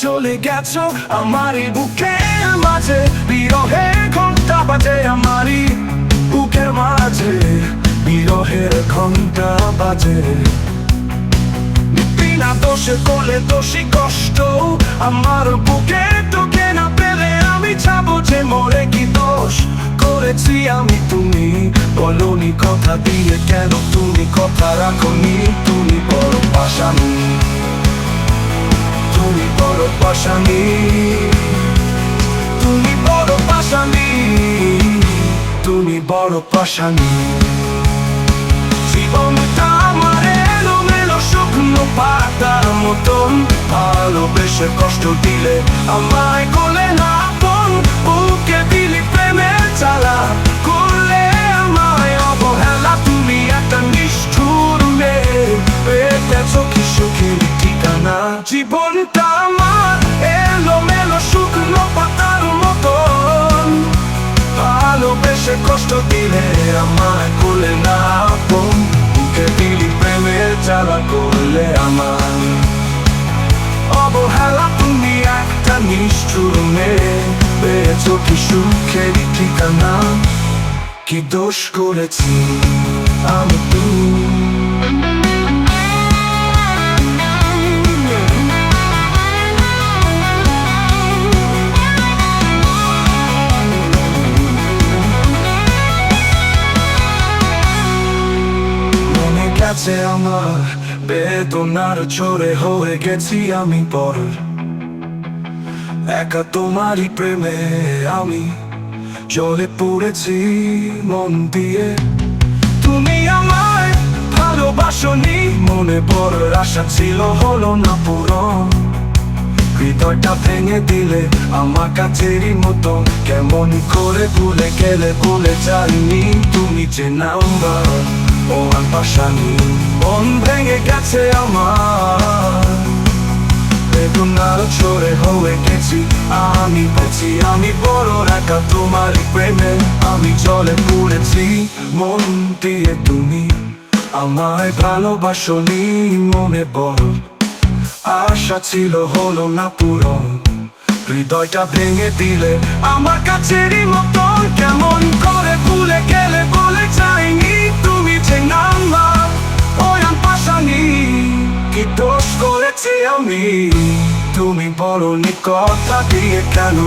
চলে গেছো আমারই বুকের মাঝে, বিরহের ঘন্টা বাজে আমারই বুকের মাঝে, বিরহের ঘন্টা বাজে। বিনা দোষে কোলে দোষী কষ্ট আমার বুকে, তোকে না পেলে আমি যাবো যে মরে। কি দোষ করেছি আমি তুমি বলনি কথা দিয়ে, কেন তুমি কথা রাখনি? তুমি বড় পাষাণী, তুমি বড় পাষাণী, তুমি বড় পাষাণী, তুমি বড় পাষাণী। জীবনটা আমার এলোমেলো শুকনো পাতার মতন, ভালোবেসে কষ্ট দিলে আমায় কোলে না আপন, বুকে দিলি প্রেমের জ্বালা, করলে আমায় অবহেলা। তুমি একটা নিষ্ঠুর মেয়ে, পেতেছো কি সুখের ঠিকানা? জীবনটা আমার এলোমেলো শুকনো পাতার মতন, ভালোবেসে কষ্ট দিলে আমায় কোলে না আপন, বুকে দিলি প্রেমের জ্বালা, করলে আমার অবহেলা। তুমি একটা নিষ্ঠুর মেয়ে, পেয়েছো কি সুখের ঠিকানা? কি দোষ করেছি আমি মনে গেছে আমার বেদনার ছোড়ে, হয়ে গেছি আমি পর একা তোমারই প্রেমে, আমি জলে পড়েছি মন দিয়ে। তুমি আমায় ভালোবাসনি, মনে বড় আশা ছিল হলো না পূরণ, হৃদয়টা ভেঙে দিলে আমার কাছেরই মতো, কেমন করে ভুলে গেলে বলে যাইনি তুমি যে নাম্বার ও পাষাণী। মন ভেঙে গেছে আমার, বেদনার ছোড়ে হয়ে গেছি আমি, পেয়েছি আমি বড় একা তোমারই প্রেমে, আমি জলে পড়েছি মন দিয়ে। তুমি আমায় ভালোবাসনি, মনে বড় আশা ছিল হলো না পূরণ, হৃদয়টা ভেঙে দিলে আমার কাছেরই মতন, কেমন করে ভুলে গেলে বলে যাইনি তুমি যে নাম্বার ওই পাষাণী। কি দোষ করেছি আমি, তুমি বলনি কথা দিয়ে, কেন